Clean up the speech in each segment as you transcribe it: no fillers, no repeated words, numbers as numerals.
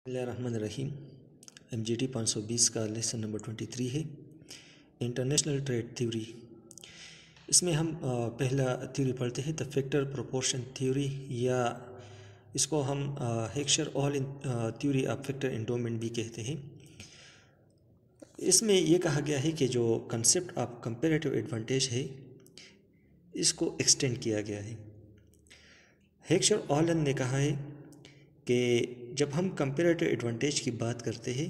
बिस्मिल्लाहिर्रहमानिर्रहीम। MGT 520 का lesson number 23 है, इंटरनेशनल ट्रेड थ्योरी। इसमें हम पहला थ्योरी पढ़ते हैं द फैक्टर प्रोपोर्शन थ्योरी, या इसको हम Heckscher Ohlin theory of factor endowment भी कहते हैं। इसमें यह कहा गया है कि जो कंसेप्ट ऑफ कंपैरेटिव एडवांटेज है इसको एक्सटेंड किया गया है। हेक्सचर ऑलन ने कहा है कि जब हम कंपैरेटिव एडवांटेज की बात करते हैं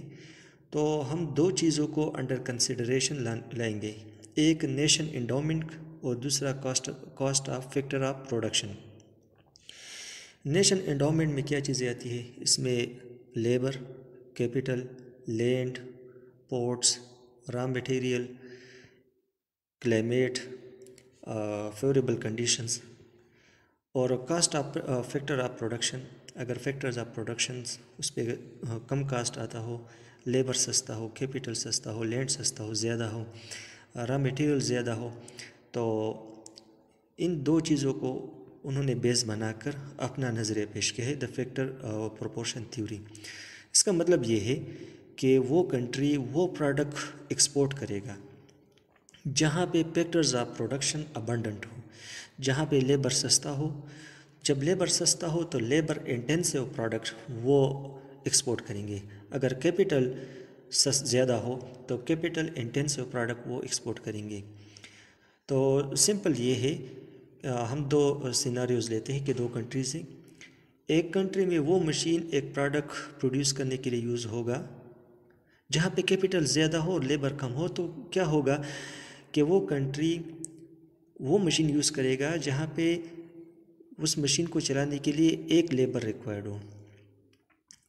तो हम दो चीज़ों को अंडर कंसिडरेशन लाएंगे, एक नेशन एंडोमेंट और दूसरा cost of factor of production. Nation endowment में क्या चीज़ें आती है? इसमें labour, capital, land, ports, raw material, climate, favourable conditions, और cost of factor of production. अगर फैक्टर्स ऑफ प्रोडक्शन उस पर कम कास्ट आता हो, लेबर सस्ता हो, कैपिटल सस्ता हो, लैंड सस्ता हो, ज़्यादा हो, रॉ मटेरियल ज़्यादा हो, तो इन दो चीज़ों को उन्होंने बेस बनाकर अपना नज़रिया पेश किया है द फैक्टर प्रोपोर्शन थ्योरी। इसका मतलब ये है कि वो कंट्री वो प्रोडक्ट एक्सपोर्ट करेगा जहाँ पे फैक्टर्स ऑफ प्रोडक्शन अबंडेंट हो, जहाँ पे लेबर सस्ता हो। जब लेबर सस्ता हो तो लेबर इंटेंसिव प्रोडक्ट वो एक्सपोर्ट करेंगे। अगर कैपिटल ज़्यादा हो तो कैपिटल इंटेंसिव प्रोडक्ट वो एक्सपोर्ट करेंगे। तो सिंपल ये है, हम दो सिनारियोज़ लेते हैं कि दो कंट्रीज़ हैं। एक कंट्री में वो मशीन एक प्रोडक्ट प्रोड्यूस करने के लिए यूज़ होगा जहाँ पे कैपिटल ज़्यादा हो और लेबर कम हो, तो क्या होगा कि वो कंट्री वो मशीन यूज़ करेगा जहाँ पे उस मशीन को चलाने के लिए एक लेबर रिक्वायर्ड हो।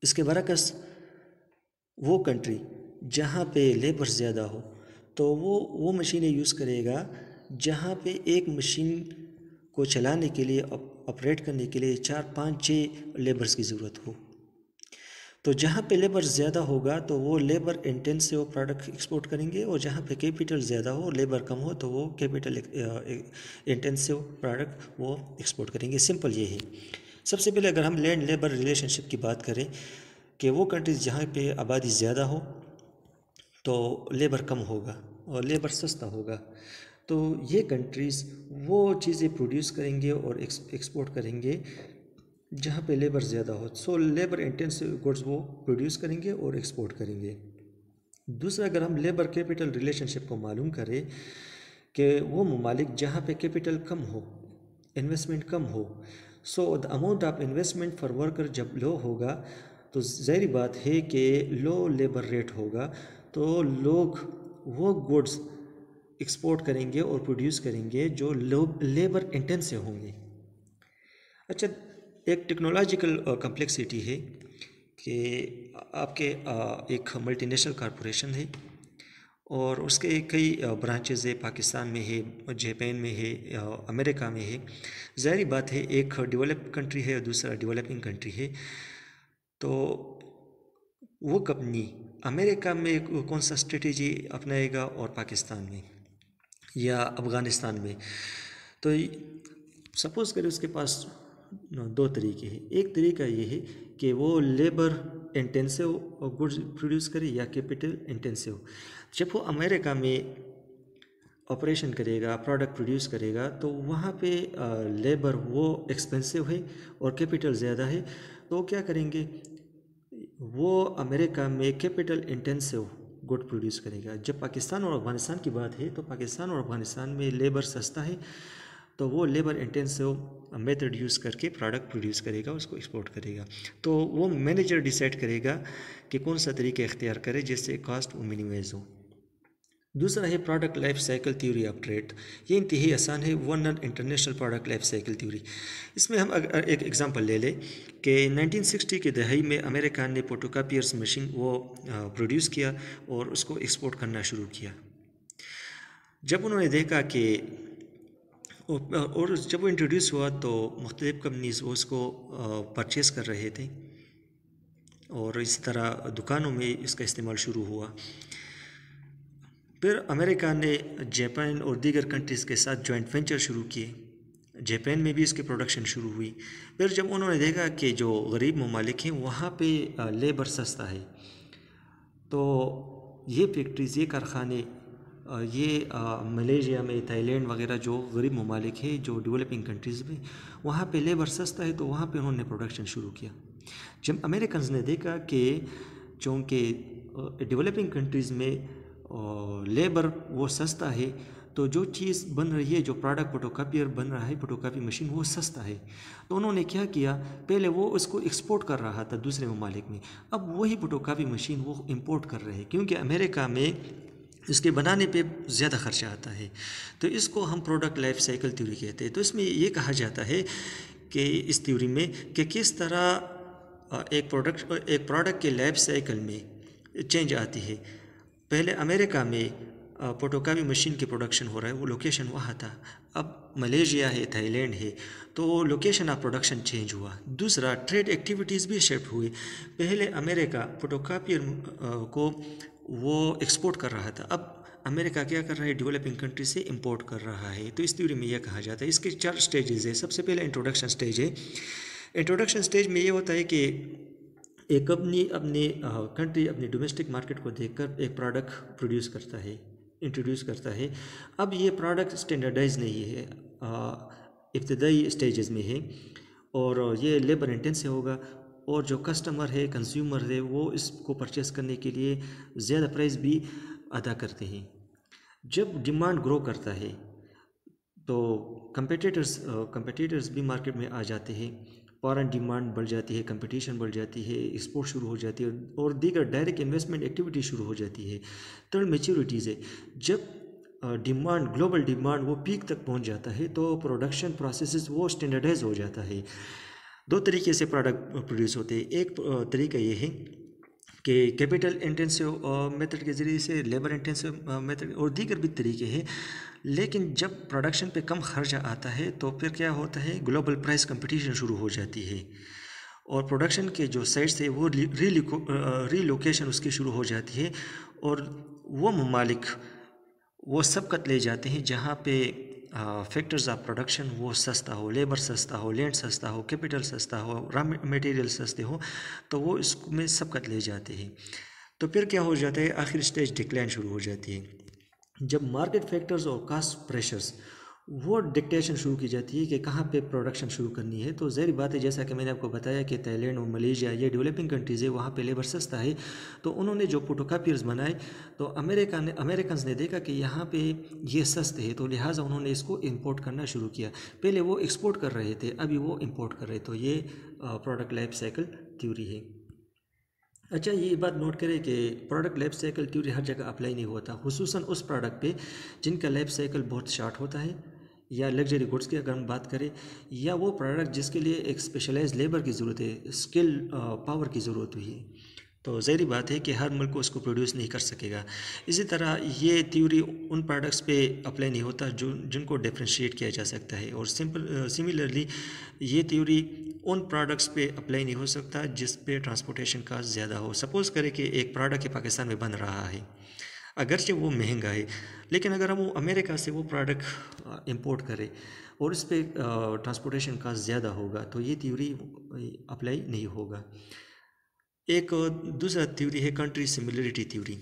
इसके बरअक्स वो कंट्री जहाँ पे लेबर ज़्यादा हो तो वो मशीनें यूज़ करेगा जहाँ पे एक मशीन को चलाने के लिए, ऑपरेट करने के लिए 4, 5, 6 लेबर्स की ज़रूरत हो। तो जहाँ पे लेबर ज़्यादा होगा तो वो लेबर इंटेंसिव प्रोडक्ट एक्सपोर्ट करेंगे, और जहाँ पे कैपिटल ज़्यादा हो, लेबर कम हो, तो वो कैपिटल इंटेंसिव प्रोडक्ट वो एक्सपोर्ट करेंगे। सिंपल ये है। सबसे पहले अगर हम लैंड लेबर रिलेशनशिप की बात करें कि वो कंट्रीज़ जहाँ पे आबादी ज़्यादा हो तो लेबर कम होगा और लेबर सस्ता होगा, तो ये कंट्रीज़ वो चीज़ें प्रोड्यूस करेंगे और एक्सपोर्ट करेंगे जहाँ पे लेबर ज़्यादा हो। सो लेबर इंटेंसिव गुड्स वो प्रोड्यूस करेंगे और एक्सपोर्ट करेंगे। दूसरा, अगर हम लेबर कैपिटल रिलेशनशिप को मालूम करें कि वो ममालिक जहाँ पे कैपिटल कम हो, इन्वेस्टमेंट कम हो, so the amount of investment for worker जब लो होगा तो ज़ाहिर बात है कि लो लेबर रेट होगा, तो लोग वो गुड्स एक्सपोर्ट करेंगे और प्रोड्यूस करेंगे जो लेबर इंटेंसिव होंगे। अच्छा, एक टेक्नोलॉजिकल कम्प्लेक्सिटी है कि आपके एक मल्टीनेशनल कॉरपोरेशन है और उसके कई ब्रांचेज़ है, पाकिस्तान में है, जापान में है, अमेरिका में है। ज़ाहिर बात है एक डेवलप कंट्री है और दूसरा डेवलपिंग कंट्री है, तो वो कंपनी अमेरिका में कौन सा स्ट्रेटेजी अपनाएगा और पाकिस्तान में या अफ़गानिस्तान में। तो सपोज़ करें उसके पास दो तरीके हैं। एक तरीका ये है कि वो लेबर इंटेंसिव गुड्स प्रोड्यूस करे या कैपिटल इंटेंसिव। जब वो अमेरिका में ऑपरेशन करेगा, प्रोडक्ट प्रोड्यूस करेगा, तो वहाँ पे लेबर वो एक्सपेंसिव है और कैपिटल ज़्यादा है, तो क्या करेंगे, वो अमेरिका में कैपिटल इंटेंसिव गुड प्रोड्यूस करेगा। जब पाकिस्तान और अफ़गानिस्तान की बात है तो पाकिस्तान और अफ़गानिस्तान में लेबर सस्ता है, तो वो लेबर इंटेंसिव मेथड यूज़ करके प्रोडक्ट प्रोड्यूस करेगा, उसको एक्सपोर्ट करेगा। तो वो मैनेजर डिसाइड करेगा कि कौन सा तरीका इख्तियार करे जिससे कॉस्ट वो मिनिमाइज़ हो। दूसरा है product life cycle theory of trade. ये इंतहाई आसान है, one international product life cycle theory. इसमें हम अगर एक एग्जांपल ले लें कि 1960 की दहाई में अमेरिका ने फोटोकॉपियर्स मशीन वो प्रोड्यूस किया और उसको एक्सपोर्ट करना शुरू किया। जब उन्होंने देखा कि और जब वो इंट्रोड्यूस हुआ तो मुख्तलिफ़ कंपनीज़ वो उसको परचेज़ कर रहे थे और इसी तरह दुकानों में इसका इस्तेमाल शुरू हुआ। फिर अमेरिका ने जापान और दीगर कंट्रीज़ के साथ जॉइंट वेंचर शुरू किए जापान में भी इसकी प्रोडक्शन शुरू हुई। फिर जब उन्होंने देखा कि जो गरीब ममालिक हैं वहाँ पे लेबर सस्ता है, तो ये फैक्ट्रीज़, ये कारखाने, मलेशिया में, थाईलैंड वगैरह जो गरीब ममालिक है, जो डेवलपिंग कंट्रीज़ में, वहाँ पे लेबर सस्ता है, तो वहाँ पे उन्होंने प्रोडक्शन शुरू किया। जब अमेरिकन्स ने देखा कि चूँकि डेवलपिंग कंट्रीज़ में लेबर वो सस्ता है, तो जो चीज़ बन रही है, जो प्रोडक्ट फोटोकॉपियर बन रहा है, फोटोकॉपी मशीन, वो सस्ता है, तो उन्होंने क्या किया, पहले वो उसको एक्सपोर्ट कर रहा था दूसरे ममालिक में, अब वही फोटोकॉपी मशीन वो इंपोर्ट कर रहे हैं, क्योंकि अमेरिका में इसके बनाने पे ज़्यादा खर्चा आता है। तो इसको हम प्रोडक्ट लाइफ साइकिल थ्योरी कहते हैं। तो इसमें ये कहा जाता है कि इस थ्योरी में कि किस तरह एक प्रोडक्ट के लाइफ साइकिल में चेंज आती है। पहले अमेरिका में फोटोकॉपी मशीन की प्रोडक्शन हो रहा है, वो लोकेशन वहाँ था। अब मलेशिया है, थाईलैंड है, तो लोकेशन ऑफ प्रोडक्शन चेंज हुआ। दूसरा, ट्रेड एक्टिविटीज़ भी शिफ्ट हुई। पहले अमेरिका फोटोकॉपियर को वो एक्सपोर्ट कर रहा था, अब अमेरिका क्या कर रहा है, डेवलपिंग कंट्री से इंपोर्ट कर रहा है। तो इस थ्योरी में यह कहा जाता है, इसके 4 स्टेजेस है। सबसे पहले इंट्रोडक्शन स्टेज है। इंट्रोडक्शन स्टेज में ये होता है कि एक अपनी कंट्री, अपनी डोमेस्टिक मार्केट को देखकर एक प्रोडक्ट प्रोड्यूस करता है, इंट्रोड्यूस करता है। अब ये प्रोडक्ट स्टैंडर्डाइज नहीं है, इब्तदाई स्टेजेस में है, और ये लेबर इंटेंसिव होगा, और जो कस्टमर है, कंज्यूमर है, वो इसको परचेस करने के लिए ज़्यादा प्राइस भी अदा करते हैं। जब डिमांड ग्रो करता है तो कंपटीटर्स भी मार्केट में आ जाते हैं, फॉरेन डिमांड बढ़ जाती है, कंपटीशन बढ़ जाती है, एक्सपोर्ट शुरू हो जाती है, और दीगर डायरेक्ट इन्वेस्टमेंट एक्टिविटी शुरू हो जाती है। थर्ड, मैच्योरिटीज़ है। जब ग्लोबल डिमांड वो पीक तक पहुंच जाता है, तो प्रोडक्शन प्रोसेसेस वो स्टैंडर्डाइज हो जाता है। 2 तरीके से प्रोडक्ट प्रोड्यूस होते हैं। एक तरीका ये है कि कैपिटल इंटेंसिव मेथड के ज़रिए से, लेबर इंटेंसिव मेथड, और दीगर भी तरीके हैं। लेकिन जब प्रोडक्शन पे कम खर्चा आता है, तो फिर क्या होता है, ग्लोबल प्राइस कंपटीशन शुरू हो जाती है, और प्रोडक्शन के जो साइट्स थे वो रीलोकेशन उसकी शुरू हो जाती है, और वो ममालिक वो सबकत ले जाते हैं जहाँ पे फैक्टर्स ऑफ प्रोडक्शन वो सस्ता हो, लेबर सस्ता हो, लैंड सस्ता हो, कैपिटल सस्ता हो, रॉ मटेरियल सस्ते हो, तो वो इसमें सबकत ले जाते हैं। तो फिर क्या हो जाता है, आखिर स्टेज डिक्लाइन शुरू हो जाती है, जब मार्केट फैक्टर्स और कास्ट प्रेशर्स वो डिक्टेशन शुरू की जाती है कि कहाँ पे प्रोडक्शन शुरू करनी है। तो ज़ाहिर बात है, जैसा कि मैंने आपको बताया कि थाईलैंड और मलेशिया ये डेवलपिंग कंट्रीज़ है, वहाँ पे लेबर सस्ता है, तो उन्होंने जो फोटोकॉपियर्स बनाए, तो अमेरिकन्स ने देखा कि यहाँ पे ये सस्ते है, तो लिहाजा उन्होंने इसको इंपोर्ट करना शुरू किया। पहले वो एक्सपोर्ट कर रहे थे, अभी वो इंपोर्ट कर रहे, तो ये प्रोडक्ट लाइफ साइकिल थ्योरी है। अच्छा, ये बात नोट करें कि प्रोडक्ट लाइफ साइकिल थ्योरी हर जगह अप्लाई नहीं होता, हुसूसन उस प्रोडक्ट पे जिनका लाइफ साइकिल बहुत शॉर्ट होता है, या लग्जरी गुड्स की अगर हम बात करें, या वो प्रोडक्ट जिसके लिए एक स्पेशलाइज लेबर की ज़रूरत है, स्किल पावर की ज़रूरत हुई है, तो ज़ाहिर बात है कि हर मुल्क उसको प्रोड्यूस नहीं कर सकेगा। इसी तरह ये थ्योरी उन प्रोडक्ट्स पे अप्लाई नहीं होता जिनको डिफ्रेंशिएट किया जा सकता है, और सिमिलरली ये थ्योरी उन प्रोडक्ट्स पे अप्लाई नहीं हो सकता जिस पे ट्रांसपोर्टेशन कास्ट ज़्यादा हो। सपोज़ करें कि एक प्रोडक्ट पाकिस्तान में बन रहा है, अगरचे वो महंगा है, लेकिन अगर हम वो अमेरिका से वो प्रोडक्ट इंपोर्ट करें और इस पर ट्रांसपोर्टेशन कास्ट ज़्यादा होगा, तो ये थ्योरी अप्लाई नहीं होगा। एक दूसरा थ्योरी है कंट्री सिमिलरिटी थ्योरी।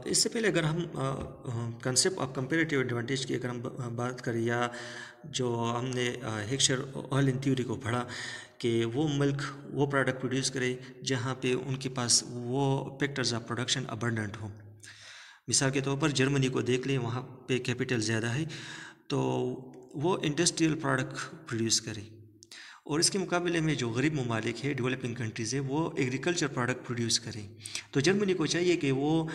इससे पहले अगर हम कंसेप्ट ऑफ कंपेरेटिव एडवांटेज की अगर हम बात करें, या जो हमने हेक्सचर-ओहलन थ्योरी को पढ़ा कि वो मुल्क वो प्रोडक्ट प्रोड्यूस करे जहाँ पे उनके पास वो फैक्टर्स ऑफ प्रोडक्शन अबंडेंट हो। मिसाल के तौर पर जर्मनी को देख लें, वहाँ पे कैपिटल ज़्यादा है, तो वो इंडस्ट्रियल प्रोडक्ट प्रोड्यूस करे, और इसके मुकाबले में जो गरीब ममालिक है, डेवलपिंग कंट्रीज़ है, वो एग्रीकल्चर प्रोडक्ट प्रोड्यूस करें। तो जर्मनी को चाहिए कि वो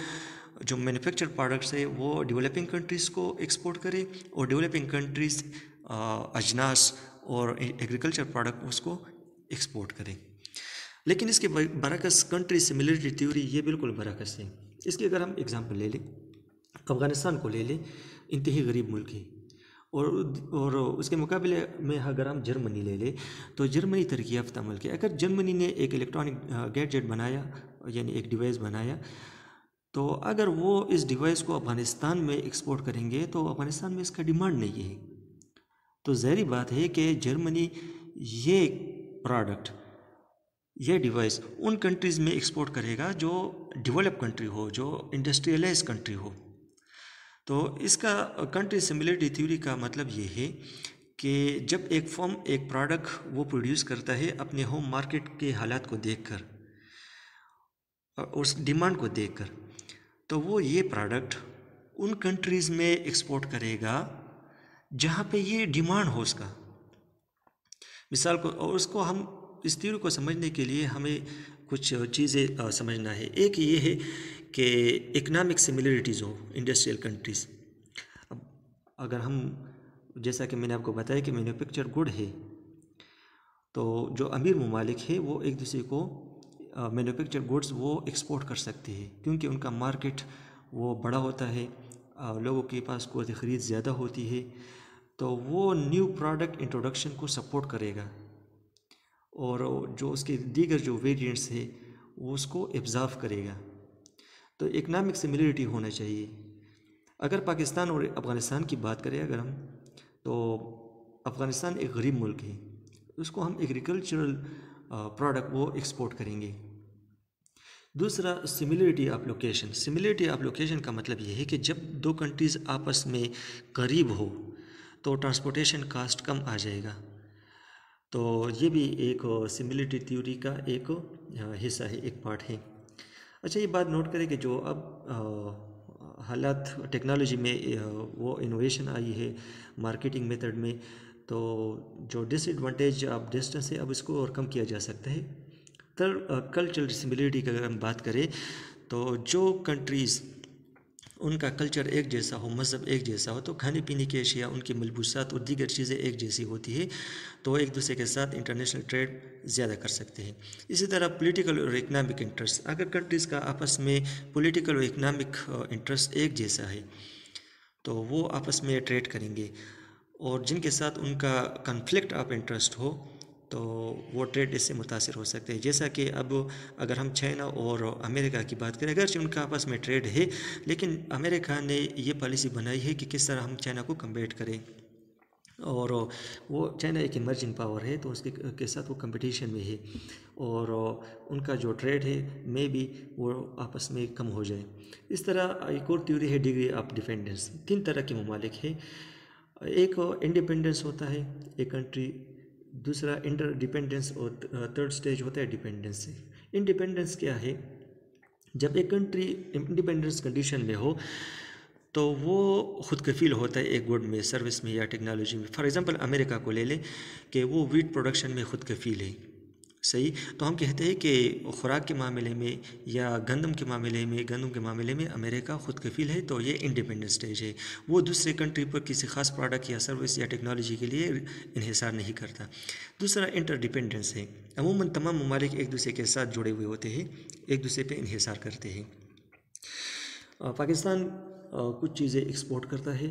जो मैन्युफैक्चर प्रोडक्ट्स है वो डेवलपिंग कंट्रीज़ को एक्सपोर्ट करे, और डेवलपिंग कंट्रीज़ अजनास और एग्रीकल्चर प्रोडक्ट उसको एक्सपोर्ट करें। लेकिन इसके बरअक्स कंट्री सिमिलरिटी थ्योरी ये बिल्कुल बरअक्स है। इसकी अगर हम एग्जांपल ले लें, अफ़गानिस्तान को ले लें, इंतही गरीब मुल्क है, और उसके मुकाबले में अगर हम जर्मनी ले लें, तो जर्मनी तरक्की याफ्ता मुल्क है। अगर जर्मनी ने एक इलेक्ट्रॉनिक गैजेट बनाया, यानी एक डिवाइस बनाया, तो अगर वो इस डिवाइस को अफ़गानिस्तान में एक्सपोर्ट करेंगे, तो अफ़गानिस्तान में इसका डिमांड नहीं है, तो ज़ाहिर बात है कि जर्मनी ये प्रोडक्ट, ये डिवाइस उन कंट्रीज़ में एक्सपोर्ट करेगा जो डेवलप कंट्री हो, जो इंडस्ट्रियलाइज कंट्री हो। तो इसका कंट्री सिमिलरिटी थ्योरी का मतलब ये है कि जब एक फर्म एक प्रोडक्ट वो प्रोड्यूस करता है अपने होम मार्केट के हालात को देखकर और उस डिमांड को देखकर, तो वो ये प्रोडक्ट उन कंट्रीज़ में एक्सपोर्ट करेगा जहाँ पे ये डिमांड हो उसका। मिसाल को, और उसको हम इस थ्योरी को समझने के लिए हमें कुछ चीज़ें समझना है। एक ये है कि इकनॉमिक सिमिलरिटीज़ हो इंडस्ट्रियल कंट्रीज़। अब अगर हम, जैसा कि मैंने आपको बताया कि मैन्युफैक्चर गुड है, तो जो अमीर ममालिक है वो एक दूसरे को मैन्युफैक्चर गुड्स वो एक्सपोर्ट कर सकते हैं, क्योंकि उनका मार्केट वो बड़ा होता है, लोगों के पास क़ुव्वत ख़रीद ज़्यादा होती है, तो वो न्यू प्रोडक्ट इंट्रोडक्शन को सपोर्ट करेगा और जो उसके दीगर जो वेरिएंट्स है वो उसको एब्ज़ॉर्व करेगा। तो इकनॉमिक सिमिलरिटी होना चाहिए। अगर पाकिस्तान और अफ़गानिस्तान की बात करें अगर हम, तो अफ़गानिस्तान एक गरीब मुल्क है, उसको हम एग्रीकल्चरल प्रोडक्ट वो एक्सपोर्ट करेंगे। दूसरा similarity of location. Similarity of location का मतलब ये है कि जब दो कंट्रीज़ आपस में करीब हो तो ट्रांसपोर्टेशन कास्ट कम आ जाएगा। तो ये भी एक सिमिलरिटी थ्योरी का एक हिस्सा है, एक पार्ट है। अच्छा, ये बात नोट करें कि जो अब हालात टेक्नोलॉजी में वो इनोवेशन आई है मार्केटिंग मेथड में, तो जो डिसएडवांटेज ऑफ डिस्टेंस है अब इसको और कम किया जा सकता है। कल्चरल सिमिलरिटी की अगर हम बात करें, तो जो कंट्रीज़ उनका कल्चर एक जैसा हो, मज़हब एक जैसा हो, तो खाने पीने की अशिया, उनकी मलबूसात और दीगर चीज़ें एक जैसी होती है, तो एक दूसरे के साथ इंटरनेशनल ट्रेड ज़्यादा कर सकते हैं। इसी तरह पॉलिटिकल और इकनॉमिक इंटरेस्ट, अगर कंट्रीज़ का आपस में पॉलिटिकल और इकनॉमिक इंटरेस्ट एक जैसा है तो वो आपस में ट्रेड करेंगे, और जिनके साथ उनका कन्फ्लिक्ट ऑफ इंटरेस्ट हो तो वो ट्रेड इससे मुतासिर हो सकते हैं। जैसा कि अब अगर हम चाइना और अमेरिका की बात करें, अगरचे उनका आपस में ट्रेड है, लेकिन अमेरिका ने ये पॉलिसी बनाई है कि किस तरह हम चाइना को कम्पीट करें, और वो चाइना एक इमर्जिंग पावर है तो उसके के साथ वो कंपटीशन में है, और उनका जो ट्रेड है में भी वो आपस में कम हो जाए। इस तरह एक और थ्योरी है डिग्री ऑफ डिपेंडेंस। 3 तरह के ममालिक हैं, एक इंडिपेंडेंस होता है एक कंट्री, दूसरा इंटर डिपेंडेंस, और थर्ड स्टेज होता है डिपेंडेंस। इंडिपेंडेंस क्या है? जब एक कंट्री इंडिपेंडेंस कंडीशन में हो तो वो खुद कफील होता है एक गुड में, सर्विस में या टेक्नोलॉजी में। फॉर एग्जांपल अमेरिका को ले लें कि वो वीट प्रोडक्शन में खुद कफील है, सही। तो हम कहते हैं कि खुराक के मामले में या गंदम के मामले में अमेरिका खुद कफील है, तो ये इंडिपेंडेंट स्टेज है। वो दूसरे कंट्री पर किसी ख़ास प्रोडक्ट या सर्विस या टेक्नोलॉजी के लिए इन्हिसार नहीं करता। दूसरा इंटरडिपेंडेंस है। अमूमन तमाम ममालिक एक दूसरे के साथ जुड़े हुए होते हैं, एक दूसरे पे इन्हिसार करते हैं। पाकिस्तान कुछ चीज़ें एक्सपोर्ट करता है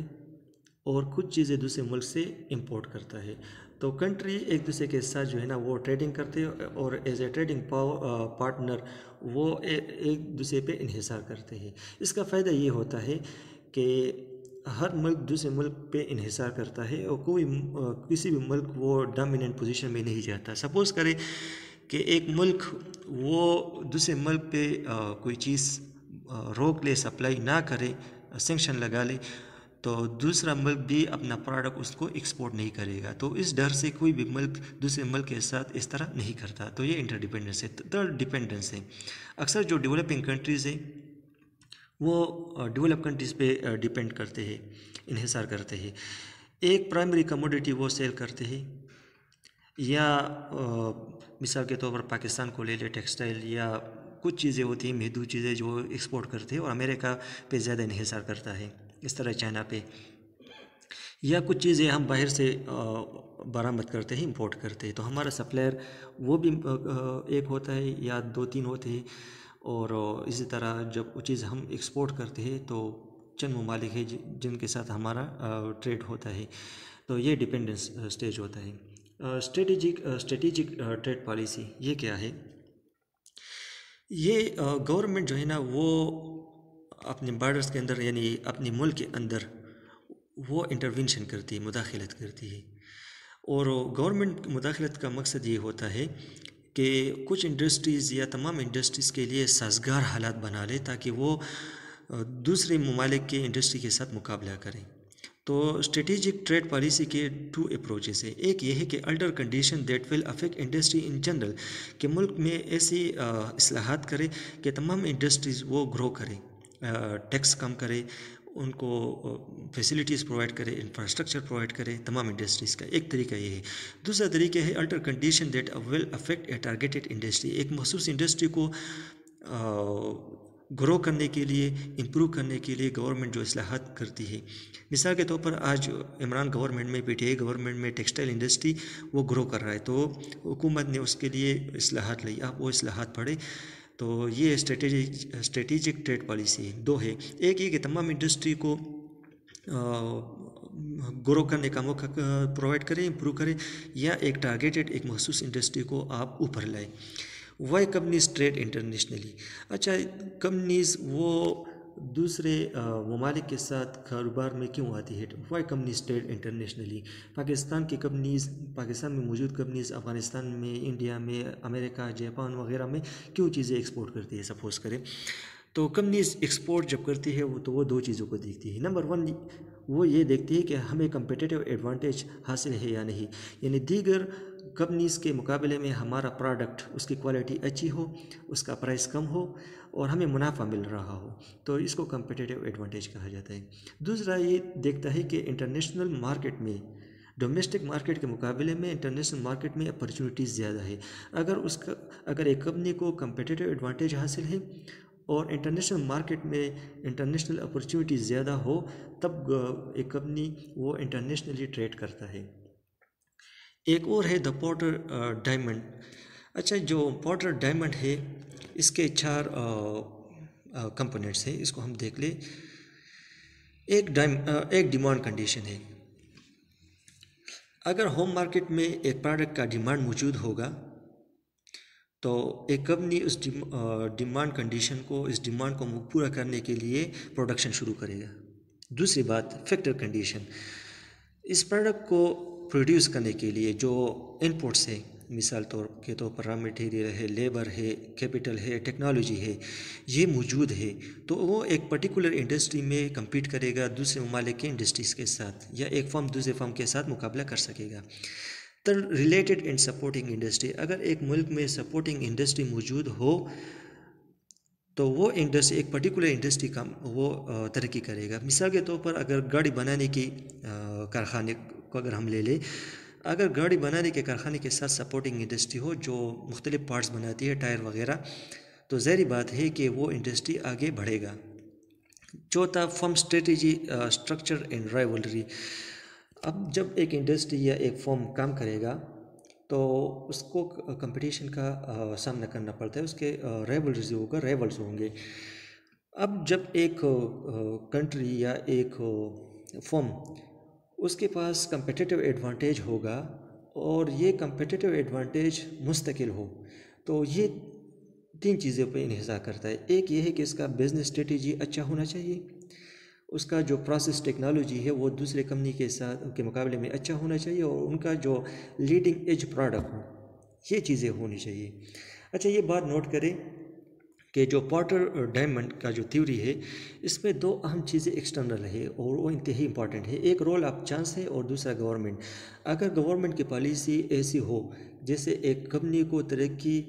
और कुछ चीज़ें दूसरे मुल्क से इंपोर्ट करता है, तो कंट्री एक दूसरे के साथ जो है ना वो ट्रेडिंग करते हैं, और एज ए ट्रेडिंग पार्टनर वो एक दूसरे पे इन्हिसार करते हैं। इसका फ़ायदा ये होता है कि हर मुल्क दूसरे मुल्क पे इन्हिसार करता है, और कोई किसी भी मुल्क वो डोमिनेंट पोजीशन में नहीं जाता। सपोज़ करें कि एक मुल्क वो दूसरे मुल्क पे कोई चीज़ रोक ले, सप्लाई ना करे, सैंक्शन लगा ले, तो दूसरा मुल्क भी अपना प्रोडक्ट उसको एक्सपोर्ट नहीं करेगा। तो इस डर से कोई भी मुल्क दूसरे मुल्क के साथ इस तरह नहीं करता। तो ये इंटरडिपेंडेंस है। थर्ड डिपेंडेंस है। अक्सर जो डेवलपिंग कंट्रीज़ हैं वो डेवलप कंट्रीज़ पे डिपेंड करते हैं, इन्हिसार करते हैं। एक प्राइमरी कमोडिटी वो सेल करते हैं, या मिसाल के तौर पर पाकिस्तान को ले ले, टेक्सटाइल या कुछ चीज़ें होती हैं, महदूद चीज़ें जो एक्सपोर्ट करते हैं, और अमेरिका पे ज़्यादा इन्हिसार करता है, इस तरह चाइना पे। या कुछ चीज़ें हम बाहर से बरामद करते हैं, इंपोर्ट करते हैं, तो हमारा सप्लायर वो भी एक होता है या 2-3 होते हैं। और इसी तरह जब वो चीज़ हम एक्सपोर्ट करते हैं तो चंद ममालिक है जिनके साथ हमारा ट्रेड होता है। तो ये डिपेंडेंस स्टेज होता है। स्ट्रेटेजिक ट्रेड पॉलिसी ये क्या है? ये गवर्नमेंट जो है ना वो अपने बॉर्डर्स के अंदर, यानी अपने मुल्क के अंदर वो इंटरवेंशन करती है, मुदाखलत करती है। और गवर्नमेंट मुदाखलत का मकसद ये होता है कि कुछ इंडस्ट्रीज़ या तमाम इंडस्ट्रीज़ के लिए साजगार हालात बना ले ताकि वो दूसरे ममालिक के इंडस्ट्री के साथ मुकाबला करें। तो स्ट्रेटेजिक ट्रेड पॉलिसी के टू अप्रोचेस है। एक ये है कि alter condition that will affect industry in general, कि मुल्क में ऐसी इस्लाहात करे कि तमाम इंडस्ट्रीज़ वो ग्रो करें, टैक्स कम करे, उनको फैसिलिटीज़ प्रोवाइड करे, इंफ्रास्ट्रक्चर प्रोवाइड करे तमाम इंडस्ट्रीज़ का। एक तरीका ये है। दूसरा तरीका है alter condition that will affect A targeted industry, एक मखसूस इंडस्ट्री को ग्रो करने के लिए, इम्प्रूव करने के लिए गवर्नमेंट जो इस्लाहात करती है। मिसाल के तौर पर आज इमरान गवर्नमेंट में, पीटीआई गवर्नमेंट में टेक्सटाइल इंडस्ट्री वो ग्रो कर रहा है, तो हुकूमत ने उसके लिए इस्लाहात लाई। आप वो इस्लाहात पढ़े। तो ये स्ट्रेटेजिक ट्रेड पॉलिसी दो है। एक ये कि तमाम इंडस्ट्री को ग्रो करने का मौका प्रोवाइड करें, इम्प्रूव करें, या एक टारगेटेड एक मखसूस इंडस्ट्री को आप ऊपर लाएँ। Why companies trade internationally. अच्छा, कंपनीज़ वो दूसरे ममालिक के साथ कारोबार में क्यों आती है? Why companies trade internationally. Pakistan की कंपनीज़, पाकिस्तान में मौजूद कंपनीज़ अफ़गानिस्तान में, इंडिया में, अमेरिका, जापान वगैरह में क्यों चीज़ें एक्सपोर्ट करती है? सपोज़ करें तो कंपनीज एक्सपोर्ट जब करती है वो दो चीज़ों को देखती है। नंबर वन, वो ये देखती है कि हमें कंपेटिटिव एडवांटेज हासिल है या नहीं, यानी दीगर कंपनीज़ के मुकाबले में हमारा प्रोडक्ट, उसकी क्वालिटी अच्छी हो, उसका प्राइस कम हो और हमें मुनाफा मिल रहा हो, तो इसको कंपेटिटिव एडवांटेज कहा जाता है। दूसरा ये देखता है कि इंटरनेशनल मार्केट में, डोमेस्टिक मार्केट के मुकाबले में इंटरनेशनल मार्केट में अपॉर्चुनिटीज़ ज़्यादा है। अगर एक कंपनी को कंपेटिटिव एडवांटेज हासिल है और इंटरनेशनल मार्केट में इंटरनेशनल अपॉर्चुनिटीज़ ज़्यादा हो, तब एक कंपनी वो इंटरनेशनली ट्रेड करता है। एक और है द पोर्टर डायमंड। अच्छा, जो पोर्टर डायमंड है इसके 4 कंपोनेंट्स हैं, इसको हम देख ले। एक डिमांड कंडीशन है। अगर होम मार्केट में एक प्रोडक्ट का डिमांड मौजूद होगा तो एक कंपनी उस डिमांड कंडीशन को, इस डिमांड को पूरा करने के लिए प्रोडक्शन शुरू करेगा। दूसरी बात, फैक्टर कंडीशन। इस प्रोडक्ट को प्रोड्यूस करने के लिए जो इनपुट्स है, मिसाल के तौर पर रॉ मटेरियल है, लेबर है, कैपिटल है, टेक्नोलॉजी है, ये मौजूद है, तो वो एक पर्टिकुलर इंडस्ट्री में compete करेगा दूसरे ममालिक के इंडस्ट्रीज़ के साथ, या एक फर्म दूसरे फर्म के साथ मुकाबला कर सकेगा। तो रिलेटेड एंड सपोर्टिंग इंडस्ट्री, अगर एक मुल्क में सपोर्टिंग इंडस्ट्री मौजूद हो तो वो इंडस्ट्री, एक पर्टिकुलर इंडस्ट्री का वो तरक्की करेगा। मिसाल के तौर पर अगर गाड़ी बनाने की कारखाने को अगर हम ले लें, अगर गाड़ी बनाने के कारखाने के साथ सपोर्टिंग इंडस्ट्री हो जो मुख्तलिफ पार्ट्स बनाती है, टायर वगैरह, तो ज़ाहिर बात है कि वो इंडस्ट्री आगे बढ़ेगा। चौथा, firm strategy, structure and rivalry. अब जब एक इंडस्ट्री या एक फर्म काम करेगा तो उसको कंपटीशन का सामना करना पड़ता है, उसके राइवल्स होगा, राइवल्स होंगे। अब जब एक कंट्री या एक फर्म, उसके पास कंपेटिटिव एडवांटेज होगा और ये कंपेटिटिव एडवांटेज मुस्तकिल हो, तो ये 3 चीज़ों पे इन्हिसार करता है। एक ये है कि इसका बिज़नेस स्ट्रेटजी अच्छा होना चाहिए, उसका जो प्रोसेस टेक्नोलॉजी है वो दूसरे कंपनी के मुकाबले में अच्छा होना चाहिए, और उनका जो लीडिंग एज प्रोडक्ट हो, ये चीज़ें होनी चाहिए। अच्छा, ये बात नोट करें कि जो पोर्टर डायमंड का जो थ्योरी है, इसमें 2 अहम चीज़ें एक्सटर्नल है और वो इंतहाई इंपॉर्टेंट है। एक रोल ऑफ चांस है और दूसरा गवर्नमेंट। अगर गवर्नमेंट की पॉलिसी ऐसी हो जैसे एक कंपनी को तरक्की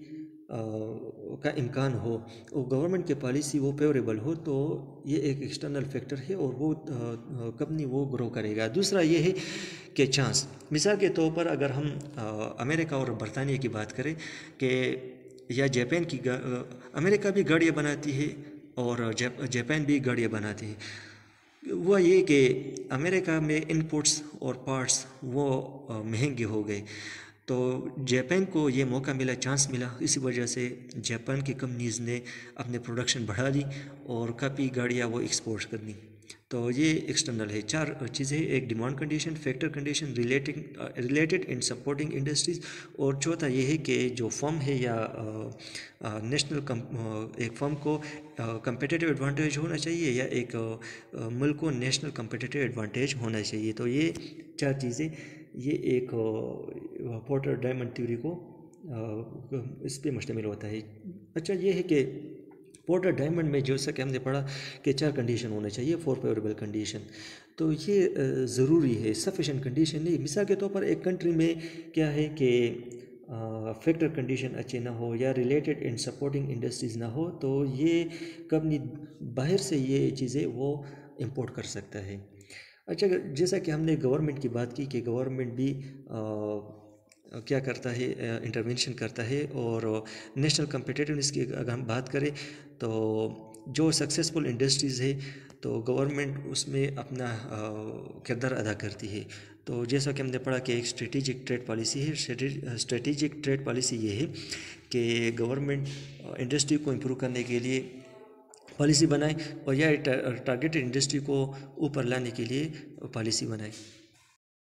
का इम्कान हो और गवर्नमेंट की पॉलिसी वो फेवरेबल हो, तो ये एक एक्सटर्नल फैक्टर है और वो कंपनी वो ग्रो करेगा। दूसरा ये है कि चांस, मिसाल के तौर पर अगर हम अमेरिका और बरतानिया की बात करें कि या जापान की, अमेरिका भी गाड़ियाँ बनाती है और जापान भी गाड़ियाँ बनाती है। हुआ ये कि अमेरिका में इनपुट्स और पार्ट्स वो महंगे हो गए, तो जापान को ये मौका मिला, चांस मिला, इसी वजह से जापान की कंपनीज़ ने अपने प्रोडक्शन बढ़ा ली और काफ़ी गाड़ियाँ वो एक्सपोर्ट कर दी। तो ये एक्सटर्नल है। 4 चीज़ें, एक demand condition, factor condition, related and supporting industries, और चौथा ये है कि जो फर्म है या एक फर्म को कंपेटिटिव एडवांटेज होना चाहिए या एक मुल्क को नेशनल कंपेटिटिव एडवांटेज होना चाहिए। तो ये 4 चीज़ें ये एक पोर्टर डायमंड थ्योरी को इस पे मुश्तमिल होता है। अच्छा, ये है कि पोर्टर डायमंड में जैसा कि हमने पढ़ा कि 4 कंडीशन होने चाहिए, 4 फेवरेबल कंडीशन। तो ये ज़रूरी है, सफिशेंट कंडीशन नहीं। मिसाल के तौर पर एक कंट्री में क्या है कि फैक्टर कंडीशन अच्छे ना हो या रिलेटेड एंड सपोर्टिंग इंडस्ट्रीज़ ना हो, तो ये कंपनी बाहर से ये चीज़ें वो इंपोर्ट कर सकता है। अच्छा, जैसा कि हमने गवर्नमेंट की बात की कि गवर्नमेंट भी क्या करता है, इंटरवेंशन करता है। और नेशनल कम्पिटिटिवनेस की अगर हम बात करें तो जो सक्सेसफुल इंडस्ट्रीज़ है तो गवर्नमेंट उसमें अपना किरदार अदा करती है। तो जैसा कि हमने पढ़ा कि एक स्ट्रेटेजिक ट्रेड पॉलिसी है। स्ट्रेटेजिक ट्रेड पॉलिसी ये है कि गवर्नमेंट इंडस्ट्री को इम्प्रूव करने के लिए पॉलिसी बनाए और या टारगेटेड इंडस्ट्री को ऊपर लाने के लिए पॉलिसी बनाए।